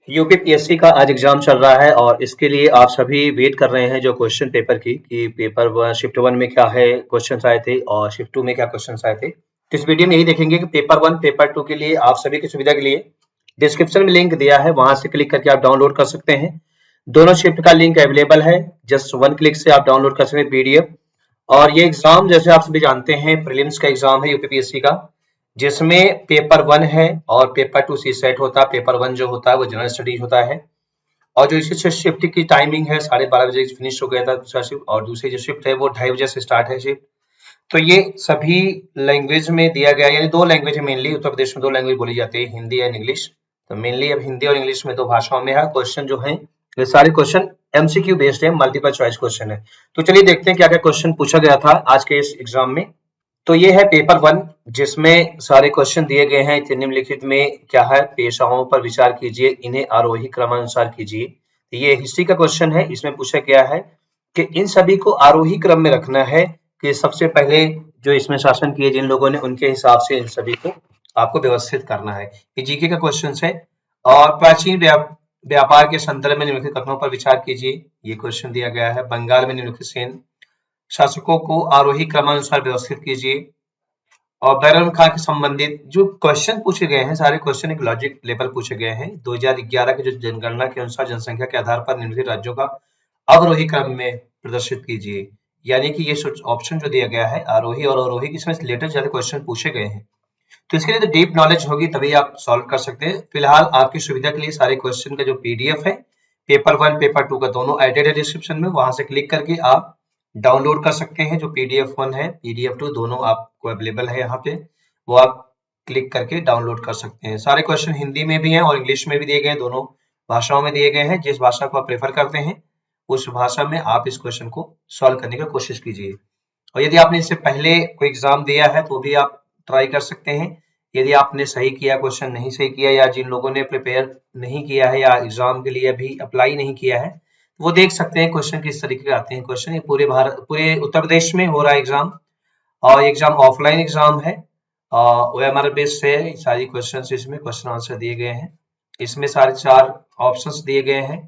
UPPSC का आज exam चल रहा है और इसके लिए आप सभी वेट कर रहे हैं जो क्वेश्चन पेपर की कि पेपर वन शिफ्ट वन में क्या है क्वेश्चंस आए थे और शिफ्ट टू में क्या क्वेश्चंस आए थे। तो इस वीडियो में यही देखेंगे कि पेपर वन पेपर टू के लिए आप सभी की सुविधा के लिए डिस्क्रिप्शन में लिंक दिया है, वहां से क्लिक करके आप डाउनलोड कर सकते हैं। दोनों शिफ्ट का लिंक अवेलेबल है, जस्ट वन क्लिक से आप डाउनलोड कर सकते हैं पीडीएफ। और ये एग्जाम जैसे आप सभी जानते हैं प्रीलिम्स का एग्जाम है यूपीपीएससी का, जिसमें पेपर वन है और पेपर टू सी सेट होता है। पेपर वन जो होता है वो जनरल स्टडीज होता है और जो इसी शिफ्ट की टाइमिंग है 12:30 बजे फिनिश हो गया था दूसरा शिफ्ट, और दूसरी जो शिफ्ट है वो 2:30 बजे से स्टार्ट है शिफ्ट। तो ये सभी लैंग्वेज में दिया गया है, यानी दो लैंग्वेज है मेनली, उत्तर प्रदेश में दो लैंग्वेज बोली जाती है, हिंदी एंड इंग्लिश। तो मेनली अब हिंदी और इंग्लिश में दो भाषाओं में है। क्वेश्चन जो है ये सारे क्वेश्चन एमसीक्यू बेस्ड है, मल्टीपल चॉइस क्वेश्चन है। तो चलिए देखते हैं क्या क्या क्वेश्चन पूछा गया था आज के इस एग्जाम में। तो ये है पेपर वन, जिसमें सारे क्वेश्चन दिए गए हैं। निम्नलिखित में क्या है, पेशाओं पर विचार कीजिए, इन्हें आरोही क्रमानुसार कीजिए। ये हिस्ट्री का क्वेश्चन है, इसमें पूछा गया है कि इन सभी को आरोही क्रम में रखना है कि सबसे पहले जो इसमें शासन किए जिन लोगों ने, उनके हिसाब से इन सभी को आपको व्यवस्थित करना है। ये जीके का क्वेश्चन है। और प्राचीन व्यापार के संदर्भ में निम्नलिखित कथनों पर विचार कीजिए, ये क्वेश्चन दिया गया है। बंगाल में निम्नलिखित सेन शासकों को आरोही क्रमानुसार व्यवस्थित कीजिए। और बैरम खां के संबंधित जो क्वेश्चन पूछे गए हैं, सारे क्वेश्चन एक लॉजिक लेवल पूछे गए हैं। 2011 के जो जनगणना के अनुसार जनसंख्या के आधार पर निम्नलिखित राज्यों का अवरोही क्रम में प्रदर्शित कीजिए। यानी कि ये ऑप्शन जो दिया गया है आरोही और अवरोही, इसमें लेटेस्ट ज्यादा क्वेश्चन पूछे गए हैं। तो इसके लिए तो डीप नॉलेज होगी तभी आप सॉल्व कर सकते हैं। फिलहाल आपकी सुविधा के लिए सारे क्वेश्चन का जो पीडीएफ है पेपर वन पेपर टू का दोनों एडेड है डिस्क्रिप्शन में, वहां से क्लिक करके आप डाउनलोड कर सकते हैं। जो पीडीएफ वन है पीडीएफ टू दोनों आपको अवेलेबल है यहाँ पे, वो आप क्लिक करके डाउनलोड कर सकते हैं। सारे क्वेश्चन हिंदी में भी हैं और इंग्लिश में भी दिए गए हैं, दोनों भाषाओं में दिए गए हैं। जिस भाषा को आप प्रेफर करते हैं उस भाषा में आप इस क्वेश्चन को सॉल्व करने की कोशिश कीजिए। और यदि आपने इससे पहले कोई एग्जाम दिया है तो भी आप ट्राई कर सकते हैं। यदि आपने सही किया, क्वेश्चन नहीं सही किया, या जिन लोगों ने प्रिपेयर नहीं किया है या एग्जाम के लिए अभी अप्लाई नहीं किया है, वो देख सकते हैं क्वेश्चन किस तरीके के आते हैं। क्वेश्चन ये पूरे उत्तर प्रदेश में हो रहा है एग्जाम, और एग्जाम ऑफलाइन एग्जाम है। ओएमआर बेस्ड है सारी क्वेश्चन, इसमें क्वेश्चन आंसर दिए गए हैं। इसमें सारे 4 ऑप्शंस दिए गए हैं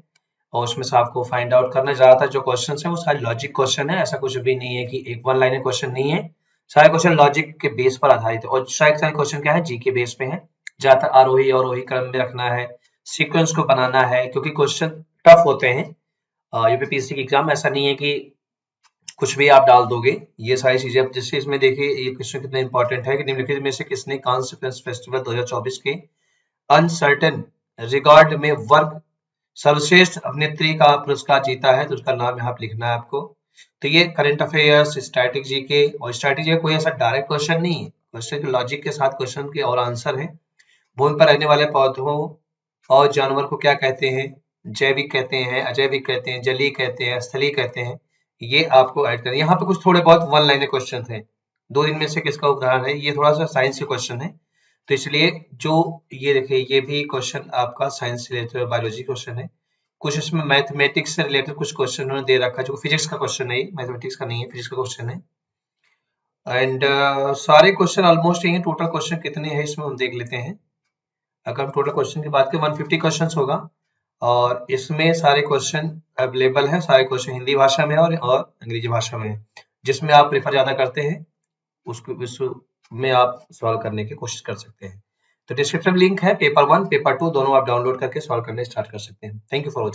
और उसमें से आपको फाइंड आउट करना। ज्यादातर जो क्वेश्चन है वो सारे लॉजिक क्वेश्चन है, ऐसा कुछ भी नहीं है कि एक वन लाइनर क्वेश्चन नहीं है। सारे क्वेश्चन लॉजिक के बेस पर आधारित है और सारे क्वेश्चन क्या है, जी के बेस पे है। ज्यादातर आरोही और अवरोही क्रम में रखना है, सीक्वेंस को बनाना है, क्योंकि क्वेश्चन टफ होते हैं। यूपीपीएससी की एग्जाम ऐसा नहीं है कि कुछ भी आप डाल दोगे। ये सारी चीजें अब जैसे इसमें देखिए ये क्वेश्चन कितना इंपॉर्टेंट है कि निम्नलिखित में से किसने कॉन्सिक्वेंस फेस्टिवल 2024 के अनसर्टेन रिगार्ड में वर्ग सर्वश्रेष्ठ अभिनेत्री का पुरस्कार जीता है, तो उसका नाम यहाँ पे लिखना है आपको। तो ये करंट अफेयर्स, स्ट्रैटेजी के, और स्ट्रैटेजी का कोई ऐसा डायरेक्ट क्वेश्चन नहीं है, क्वेश्चन के लॉजिक के साथ क्वेश्चन के और आंसर है। भूमि पर रहने वाले पौधों और जानवर को क्या कहते हैं, जैविक कहते हैं, अजैविक कहते हैं, जलीय कहते हैं, स्थलीय कहते हैं। ये आपको ऐड करना है। यहाँ पे कुछ थोड़े बहुत वन लाइनर क्वेश्चन थे, 2 दिन में से किसका उदाहरण है, ये थोड़ा सा साइंस के क्वेश्चन है। तो इसलिए जो ये देखिए ये भी क्वेश्चन आपका साइंस से रिलेटेड बायोलॉजी क्वेश्चन है। कुछ इसमें मैथमेटिक्स से रिलेटेड कुछ क्वेश्चन उन्होंने दे रखा है, जो फिजिक्स का क्वेश्चन है, मैथमेटिक्स का नहीं है, फिजिक्स का क्वेश्चन है। एंड सारे क्वेश्चन ऑलमोस्ट यही। टोटल क्वेश्चन कितने हैं इसमें हम देख लेते हैं। अगर हम टोटल क्वेश्चन की बात करें 150 क्वेश्चन होगा और इसमें सारे क्वेश्चन अवेलेबल हैं। सारे क्वेश्चन हिंदी भाषा में और अंग्रेजी भाषा में है। जिसमें आप प्रेफर ज्यादा करते हैं उसमें आप सॉल्व करने की कोशिश कर सकते हैं। तो डिस्क्रिप्शन लिंक है, पेपर वन पेपर टू दोनों आप डाउनलोड करके सॉल्व करने स्टार्ट कर सकते हैं। Thank you for watching.